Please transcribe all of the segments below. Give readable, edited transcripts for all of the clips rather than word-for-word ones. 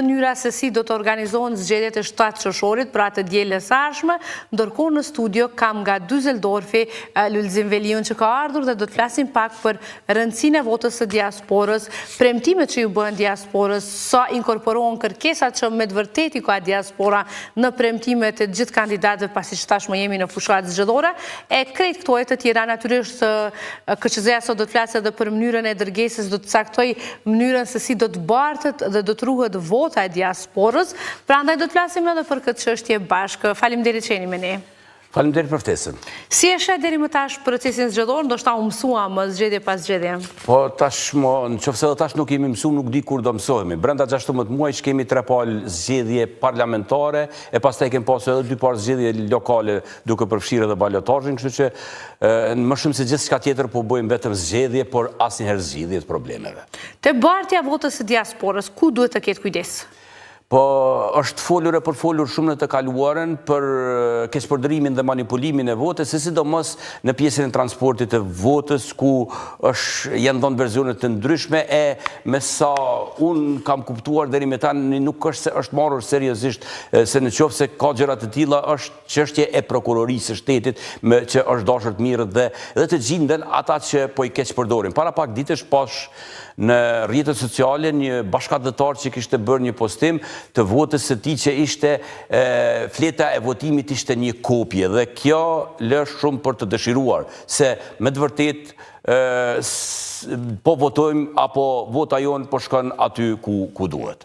mënyra se si do të organizohen zgjedhjet e 7 qershorit për atë dielën e sashme, ndërkohë në studio kam nga Düsseldorfi Lulzim Veliun që ka ardhur dhe do të flasim pak për rëndësinë e votës së diasporës, premtimet që ju bëhen diasporës, sa inkorporohen kërkesat që me të vërtetë ka diaspora në premtimet e gjithë kandidatëve pasi që tashmë jemi në fushat zgjedhore, e krejt këto e të tjera natyrisht KQZ-ja sot do të flasë edhe për mënyrën e dërgesës, do të caktoj mënyrën se si do të bartet dhe do të ruhet vota e diasporës, pra ndaj do të flasim edhe për këtë çështje bashkë. Faleminderit që jeni me ne. Faleminderit për ftesën. Si e sheh deri më tash procesin zgjedhor, ndoshta u mësuam zgjedhje pas zgjedhje? Po tashmë, nëse edhe tash nuk kemi mësuar, nuk di kur do mësohemi. Brenda 16 muaj kemi 3 palë zgjedhje parlamentare, e pastaj kemi pasur edhe 2 palë zgjedhje lokale duke përfshirë edhe balotazhin, kështu që më shumë se gjithçka tjetër po bëjmë vetëm zgjedhje, por asnjëherë zgjidhje të problemeve. Te bartja votës së diasporës, ku duhet të ketë kujdes? Po është folur e përfolur shumë në të kaluarën për keqpërdorimin dhe manipulimin e votës, sidomos në pjesën e transportit të votës, ku janë dhënë versione të ndryshme e me sa unë kam kuptuar deri më tani nuk është se është marrur seriozisht, se nëse ka gjëra të tilla është çështje e prokurorisë së shtetit që është dashur të mirë dhe të gjinden ata që po i keqpërdorin. Para pak ditësh pash në rrjetet sociale një bashkëdhëtar që kishte bërë një postim të votës së tij që ishte fleta e votimit ishte një kopje dhe kjo lë shumë për të dëshiruar se me të vërtetë po votojmë apo vota jonë po shkon aty ku duhet.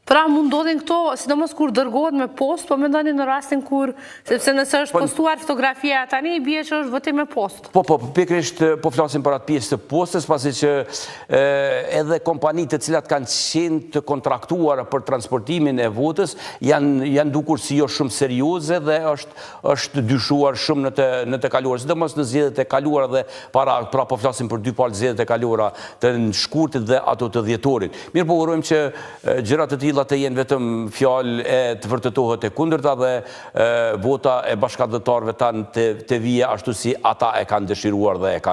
Pra mund ndodhin këto, sidomos kur dërgohet me post, po mendoni në rastin kur, sepse nëse është postuar fotografia tani, bie që është votim me post. Po, pikërisht po flasim për atë pjesë të postës, pasi që edhe kompanitë të cilat kanë qenë të kontraktuara për transportimin e votës, janë dukur si jo shumë serioze dhe është dyshuar shumë në të kaluar, sidomos në zgjedhjet e kaluara dhe pra po flasim për 2 palë zgjedhjet e kaluara të shkurtit dhe ato të dhjetorit. Mirë po urojmë që gjërat të tilla të jenë vetëm fjalë e të vërtetohet e kundërta dhe vota e bashkëdhëtarëve tanë të vijë ashtu si ata e kanë dëshiruar dhe e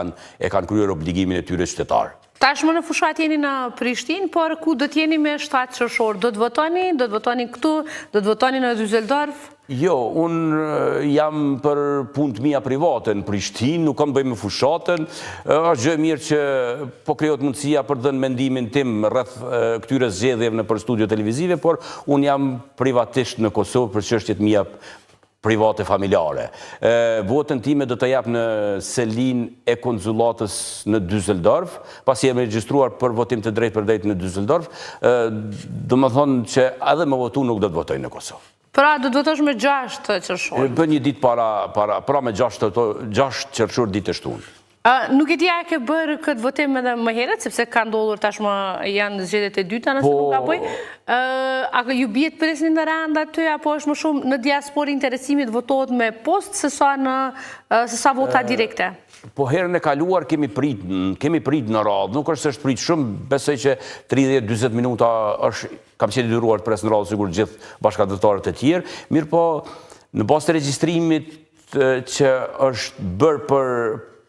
kanë kryer obligimin e tyre qytetar. Tashmë në fushat jeni në Prishtinë, por ku do të jeni me 7 qershor? Do të votoni këtu, do të votoni në Düsseldorf? Jo, unë jam për punë të mia private në Prishtinë, nuk kam bëjmë fushatën. Është gjë mirë që po krijohet mundësia për dhënë mendimin tim rreth këtyre zgjedhjeve nëpër studio televizive, por unë jam privatisht në Kosovë për çështjet mia private familjare. Votën time do të jap në selin e konsulatës në Düsseldorf, pasi jam regjistruar për votim të drejtë për drejtë në Düsseldorf, domethënë që edhe me votu nuk do të votoj në Kosovë. Pra, do të votosh me 6 qershor? Bën një ditë para me 6 qershor ditë shtunë. Nuk e di a e ke bërë këtë votim edhe më herët, sepse ka ndodhur tashmë janë zgjedhjet e dyta nëse nuk gaboj. A ju bie të presin në rand aty apo është më shumë në diasporë interesimi të votohet me post se sa vota direkte? Po herën e kaluar kemi prit në radhë, nuk është se është prit shumë, besoj që 30-40 minuta kam qenë i detyruar të pres në radhë sigur gjithë bashkëdhëtarët e tjerë, mirë po në bazë të regjistrimit që është bërë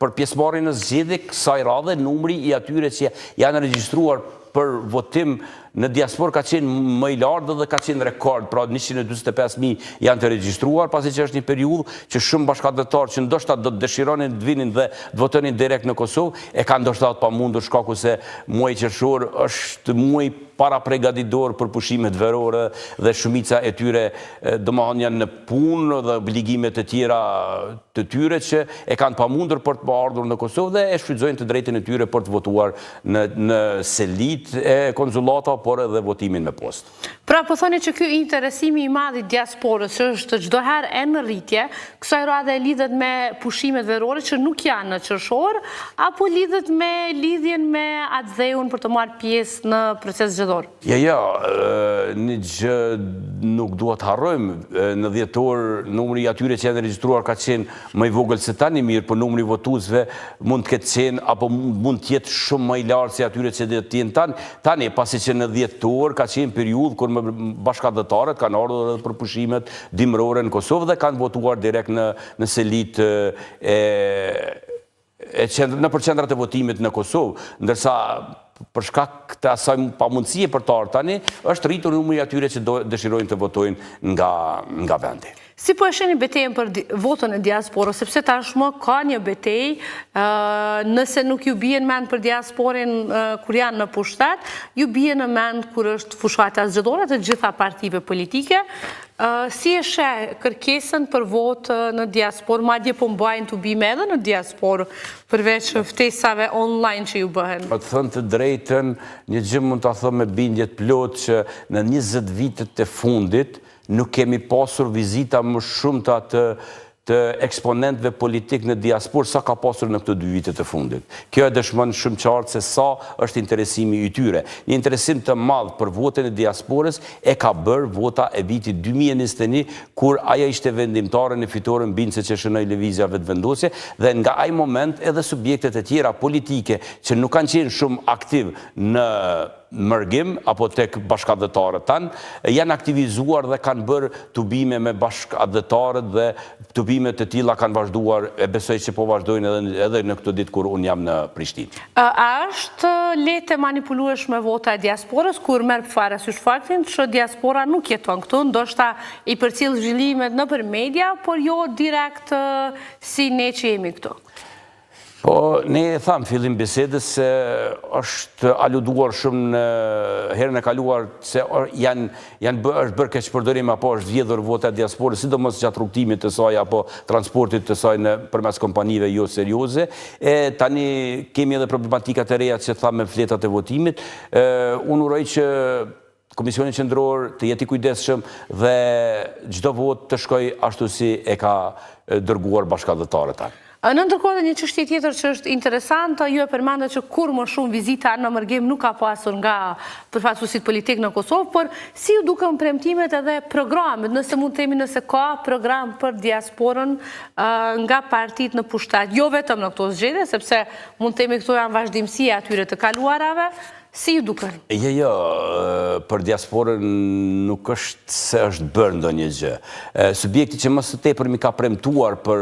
për pjesëmarrjen në zgjedhje kësaj radhe, numri i atyre që janë regjistruar për votim në diasporë ka qenë më i lartë dhe ka qenë rekord, pra 145.000 janë të regjistruar, pasi që është një periudhë që shumë bashkëdhëtarë që ndoshta do të dëshironin të vinin dhe të votonin direkt në Kosovë, e kanë ndoshta të pamundur shkaku se muaji qershor është muaj para përgatitor për pushimet verore dhe shumica e tyre domethënë janë në punë dhe obligime të tjera të tyre që e kanë pamundur për të ardhur në Kosovë dhe e shfrytëzojnë të drejtën e tyre për të votuar në selit e konsulatave por edhe votimin me post. Pra po thoni që ky interesimi i madh i diasporës është çdo herë e në rritje, kësaj radhe lidhet me pushimet verore që nuk janë në qershor, apo lidhet me lidhjen me atë dheun për të marrë pjesë në proces zgjedhor? Ja, një gjë nuk duhet harrojmë, në dhjetor numri i atyre që janë regjistruar ka qenë më i vogël se tani, mirë, por numri i votuesve mund të ketë qenë apo mund të jetë shumë më i lartë se atyre që do të jenë tani, pasi që në dhjetor ka qenë periudhë kur bashkëdhëtarët kanë ardhur edhe për pushimet dimërore në Kosovë dhe kanë votuar direkt në selit në për qendrat e votimit në Kosovë, ndërsa për shkak të asaj pamundësie për të ardhur tani, është rritur numri atyre që dëshirojnë të votojnë nga vendi. Si po e sheni betejën për votën e diasporës, sepse tashmë ka një betejë, nëse nuk ju bie në mend për diasporën kur janë në pushtet, ju bie në mend kur është fushata zgjedhore të gjitha partive politike. Si e sheh kërkesën për votë në diasporë, madje po mbajnë të bime edhe në diasporë, përveç ftesave online që ju bëhen? Për të thënë të drejtën, një gjë mund të thëmë me bindje të plotë që në 20 vitet e fundit nuk kemi pasur vizita më shumë të eksponentëve politik në diasporë sa ka pasur në këtë 2 vitet e fundit. Kjo e dëshmon shumë qartë se sa është interesimi i tyre. Një interesim të madh për votën e diasporës e ka bërë vota e vitit 2021, kur aja ishte vendimtare në fitoren bindse që shënoi lëvizja vetëvendosje, dhe nga ai moment edhe subjektet e tjera politike që nuk kanë qenë shumë aktiv në mërgim apo tek bashkëdhetarët tanë, janë aktivizuar dhe kanë bërë tubime me bashkëdhetarët dhe tubimet e tilla kanë vazhduar, e besoj që po vazhdojnë edhe në këtë ditë kur unë jam në Prishtinë. A është lehtë manipulueshme vota e diasporës kur merr parasysh faktin që diaspora nuk jeton këtu, ndoshta i përcjell zhvillimet nëpër media, por jo direkt si ne që jemi këtu? Po, ne e thamë fillim bisedës se është aluduar shumë në herën e kaluar se është bërë keqpërdorim apo është vjedhur vota e diasporës, sidomos gjatë rrugtimit të saj apo transportit të saj përmes kompanive jo serioze. Tani kemi edhe problematikat e reja që thamë me fletat e votimit. Unë uroj që Komisioni Qendror të jeti kujdesshëm dhe çdo votë të shkojë ashtu si e ka dërguar bashkëdhetarët tanë. Në ndërkohë dhe një çështje tjetër që është interesante, ju e përmendet që kur më shumë vizita në mërgim nuk ka pasur nga përfaqësuesit politik në Kosovë, por si ju duken premtimet edhe programet, nëse mund të themi nëse ka program për diasporën nga partitë në pushtet, jo vetëm në këto zgjedhje, sepse mund të themi këto janë vazhdimësia atyre të kaluarave. Si ju duken? Jo, për diasporën nuk është se është bërë ndonjë gjë. Subjekti që më së tepër mi ka premtuar për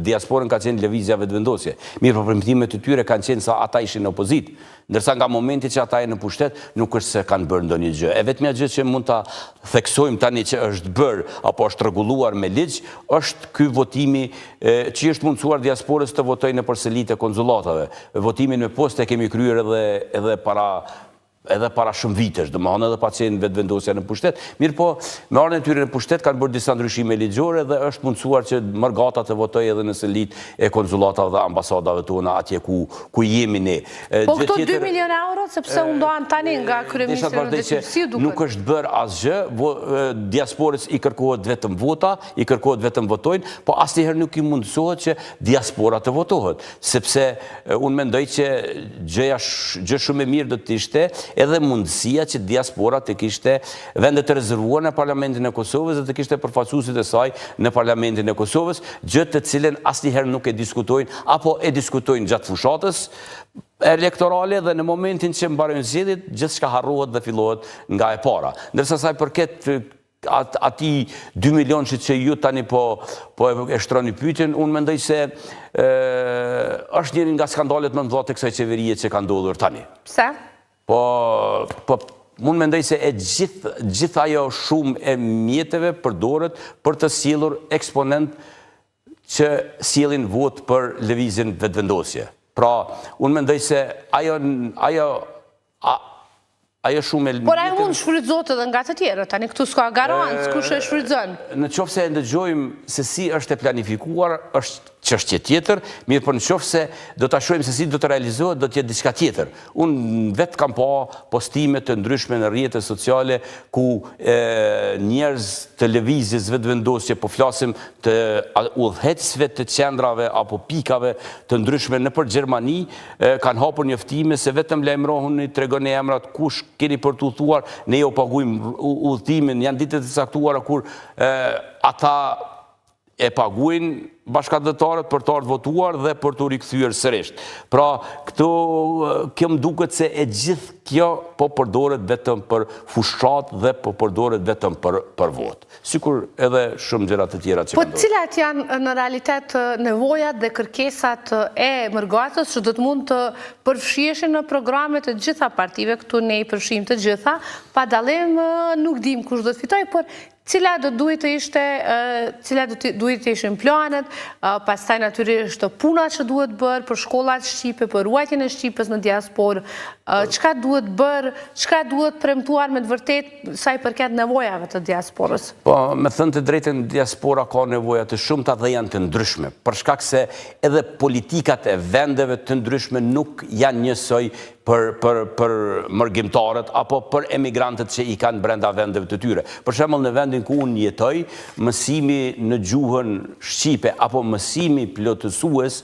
diasporën ka qenë lëvizja vetëvendosje. Mirë, për premtimet të tyre kanë qenë sa ata ishin në opozitë, ndërsa nga momenti që ata janë në pushtet, nuk është se kanë bërë ndonjë gjë. E vetmja gjë që mund ta theksojmë tani që është bërë apo është rregulluar me ligj, është ky votimi që është mundsuar diasporës të votojë në përsëritje konsullatave. Votimin me postë kemi kryer edhe para shumë vitesh, domethënë edhe pa qenë vetëvendosja në pushtet. Mirë po, me ardhjen e tyre në pushtet kanë bërë disa ndryshime ligjore dhe është mundsuar që mërgata të votojë edhe në selit e konsullatave dhe ambasadave tona atje ku jemi ne. Po këto 2 milion euro, sepse u ndoan tani nga kryeministri Rëndësi, si duket? Nuk është bërë asgjë, diasporës i kërkohet vetëm vota, i kërkohet vetëm votojnë, po asnjëherë nuk i mundësohet që diaspora të votohet, sepse unë mendoj që gjë shumë e mirë do të ishte edhe mundësia që diaspora të kishte vendet të rezervuar në Parlamentin e Kosovës dhe të kishte përfaqësuesit e saj në Parlamentin e Kosovës, gjë të cilën asnjëherë nuk e diskutojnë apo e diskutojnë gjatë fushatës elektorale dhe në momentin që mbarojnë zgjedhjet, gjithçka harrohet dhe fillohet nga e para. Ndërsa sa i përket ati 2 milion që ju tani po e shtroni pyetjen, unë mendoj se është njëri nga skandalet më të mëdha të kësaj qeverie që ka ndodhur tani. Pse? Po, unë mendoj se gjithë ajo shumë e mjeteve përdoret për të sjellur eksponent që sjellin votë për lëvizjen vetëvendosje. Pra, unë mendoj se ajo shumë e... Por ajo mund shfrytëzohet edhe nga të tjerë, tani këtu s'ka garancë, kush e shfrytëzon? Në qoftë se ndëgjojmë se si është e planifikuar, është çështje tjetër, mirë por në qoftë se do ta shohim se si do të realizohet, do të jetë diçka tjetër. Unë vetë kam pa postime të ndryshme në rrjetet sociale ku njerëz të lëvizjes vetëvendosje, po flasim të udhëheqësve të qendrave apo pikave të ndryshme nëpër Gjermani, kanë hapur njoftime se vetëm lajmërohuni, tregoni emrat kush keni për të udhëtuar, ne jo paguajmë udhëtimin, janë ditë të caktuara kur ata e paguajnë bashkëdhëtarët për të ardhur votuar dhe për të rikthyer sërish. Pra, kjo më duket se e gjithë kjo po përdoret vetëm për fushat dhe po përdoret vetëm për vot. Sikur edhe shumë gjëra të tjera që po cilat janë në realitet nevojat dhe kërkesat e Mërgatës që do të mund të përfshiheshin në programet e gjitha partive, këtu ne i përfshijmë të gjitha, pa dallim nuk dim kush do të fitojë, por cila do duhet të ishte, cila do duhet të ishin planet, pastaj natyrisht puna që duhet bërë për shkollat shqipe, për ruajtjen e Shqipës në diasporë, çka duhet bërë, çka duhet premtuar me të vërtetë sa i përket nevojave të diasporës. Po, me thënë të drejtën, diaspora ka nevoja të shumta dhe janë të ndryshme, për shkak se edhe politikat e vendeve të ndryshme nuk janë njësoj për mërgjimtarët apo për emigrantët që i kanë brenda vendeve të tyre. Për shembull, në vendin ku unë jetoj, mësimi në gjuhën shqipe apo mësimi plotësues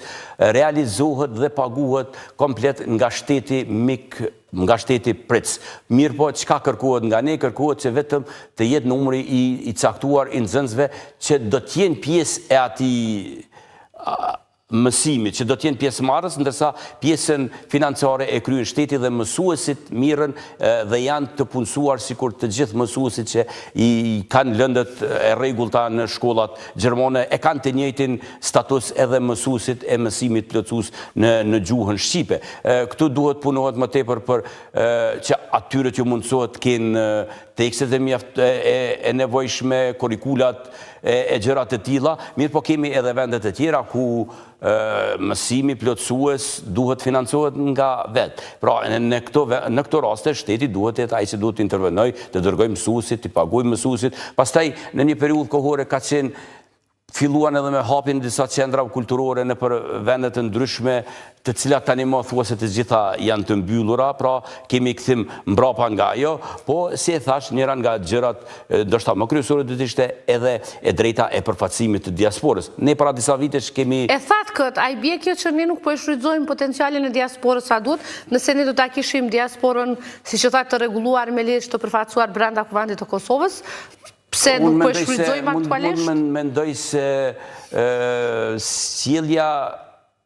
realizohet dhe paguhet komplet nga shteti mik, nga shteti pric. Mirë po, çka kërkohet nga ne? Kërkohet që vetëm të jetë numri i caktuar i nxënësve që do të jenë pjesë e atij mësimi, që do të jenë pjesëmarrës, ndërsa pjesën financiare e kryen shteti dhe mësuesit mirën dhe janë të punësuar sikur të gjithë mësuesit që i kanë lëndët e rregullta në shkollat gjermane, e kanë të njëjtin status edhe mësuesit e mësimit plotësues në gjuhën shqipe. Këtu duhet punohet më tepër për që atyre që mundsohet të kenë tekstet e nevojshme, kurrikulat e gjërat e tilla, mirë po kemi edhe vendet e tjera ku mësimi plotësues duhet financohet nga vetë. Pra, në këto raste, shteti duhet ai që duhet të intervenoj, të dërgoj mësuesit, të paguaj mësuesit. Pastaj, në një periudhë kohore ka qenë filluan edhe me hapjen disa qendra kulturore në për vendet të ndryshme, të cilat tani më thuase të gjitha janë të mbyllura, pra kemi kthim mbrapa nga ajo, po si e thash, njëra nga gjërat ndoshta më kryesore do të ishte edhe e drejta e përfaqësimit të diasporës. Ne para disa vitesh kemi e thatë këtë, ai bie kjo që ne nuk po e shfrytëzojmë potencialin e diasporës sa duhet, nëse ne do ta kishim diasporën, siç e thatë, të rregulluar me ligj të përfaqësuar brenda kuvendit të Kosovës. Pse nuk po e shfrytëzojmë aktualisht? Unë mendoj se sjellja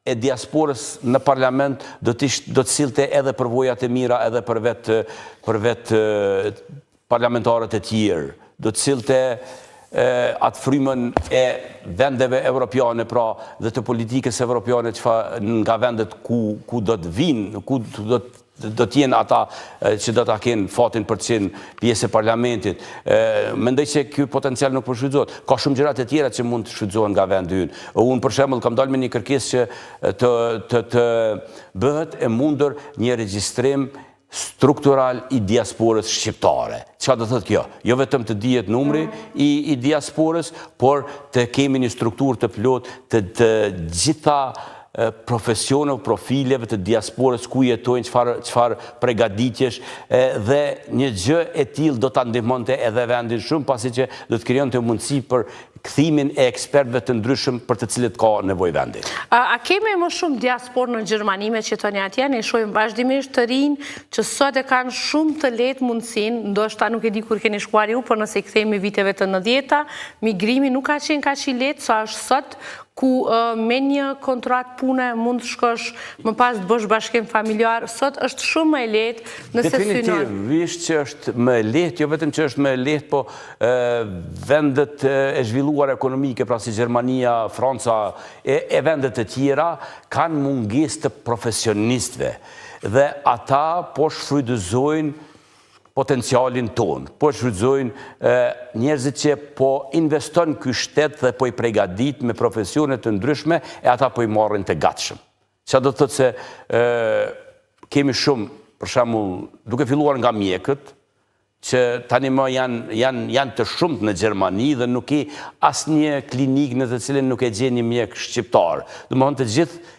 e diasporës në parlament do të sillte edhe përvojat e mira edhe për vetë parlamentarët e tjerë. Do të sillte atë frymën e vendeve evropiane, pra dhe të politikës evropiane nga vendet ku do të vinë, ku do të jenë ata që do të kenë fatin për të qenë pjesë e parlamentit. Mendoj se ky potencial nuk po shfrytëzohet. Ka shumë gjëra të tjera që mund të shfrytëzohen nga vendi ynë. Unë për shembull kam dalë me një kërkesë që të bëhet e mundur një regjistrim struktural i diasporës shqiptare. Çfarë do thotë kjo? Jo vetëm të dihet numri i diasporës, por të kemi një strukturë të plotë të gjitha profesione, profileve të diasporës, ku jetojnë, çfarë përgatitjesh, dhe një gjë e tillë do ta ndihmonte edhe vendin shumë, pasi që do të krijonte mundësi për kthimin e ekspertëve të ndryshëm për të cilët ka nevojë vendi. A kemi më shumë diasporë në Gjermani me që tani atje? Ne shohim vazhdimisht të rinj që sot e kanë shumë të lehtë mundësinë, ndoshta nuk e di kur keni shkuar ju, por nëse i kthehemi viteve të 90-ta, migrimi nuk ka qenë kaq i lehtë sa është sot, ku me një kontrat pune mund të shkosh më pas të bësh bashkim familjar, sot është shumë më e lehtë nëse synon. Definitivisht që është më e lehtë, jo vetëm që është më e lehtë, po vendet e zhvilluar ekonomike, pra si Gjermania, Franca e vendet e tjera, kanë mungesë të profesionistëve dhe ata po shfrytëzojnë potencialin tonë, po shfrytëzojnë njerëzit që po investon ky shtet dhe po i përgatit me profesione të ndryshme e ata po i marrin të gatshëm. Çfarë do të thotë se kemi shumë, për shembull, duke filluar nga mjekët, që tani më janë të shumt në Gjermani dhe nuk ke asnjë klinikë në të cilën nuk e gjen një mjek shqiptar. Domethënë të gjithë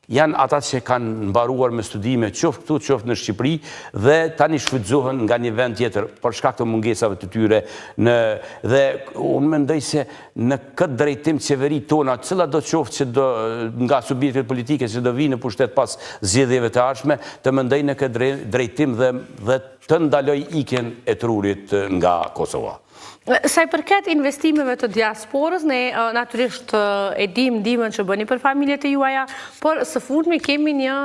janë ata që kanë mbaruar me studime qoftë këtu, qoftë në Shqipëri, dhe tani shfrytëzohen nga një vend tjetër për shkak të mungesave të tyre. Dhe unë mendoj se në këtë drejtim qeverit tona, cila do qoftë që nga subjektet politike që do vinë në pushtet pas zgjedhjeve të ardhshme, të mendoj në këtë drejtim dhe të ndaloj ikjen e trurit nga Kosova. Sa i përket investimeve të diasporës, ne natyrisht e dim ndihmën që bëni për familjet e juaja, por së fundmi kemi një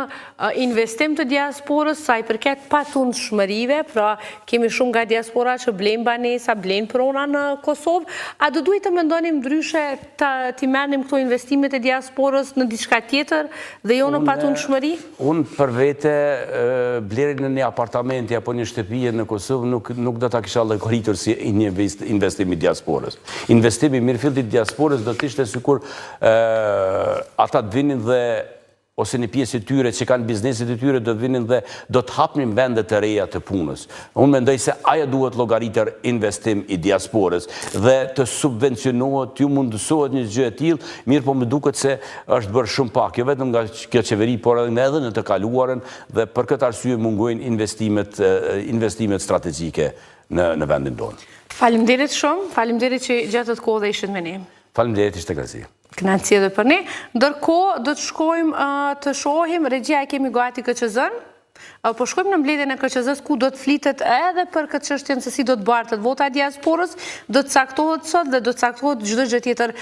investim të diasporës sa i përket patundshmërive, pra kemi shumë nga diaspora që blenë banesa, blenë prona në Kosovë. A do duhet të mendonim ndryshe t'i merrnim këto investimet e diasporës në diçka tjetër dhe jo në patundshmëri? Unë për vete blerin në një apartamenti apo një shtëpije në Kosovë nuk do ta kisha llogaritur si një investimi diasporës. Investimi mirëfillt i diasporës do të ishte sikur ata të vinin dhe ose një pjesë e tyre që kanë bizneset e tyre do të vinin dhe do të hapnin vende të reja të punës. Unë mendoj se aja duhet llogaritur investim i diasporës dhe të subvencionohet, ju mundësohet një gjë e tillë, mirë po më duket se është bërë shumë pak, jo vetëm nga kjo qeveri, por edhe në të kaluarën dhe për këtë arsye mungojnë investimet strategjike në vendin tonë. Faleminderit shumë, faleminderit që gjetët kohë dhe ishit me ne. Faleminderit, ishte kënaqësi. Kënaqësi edhe për ne. Ndërkohë do të shkojmë të shohim, regjia e kemi gati KQZ-n, po shkojmë në mbledhjen e KQZ-s ku do të flitet edhe për këtë çështjen se si do të bartet vota e diasporës, do të caktohet sot dhe do të caktohet çdo gjë tjetër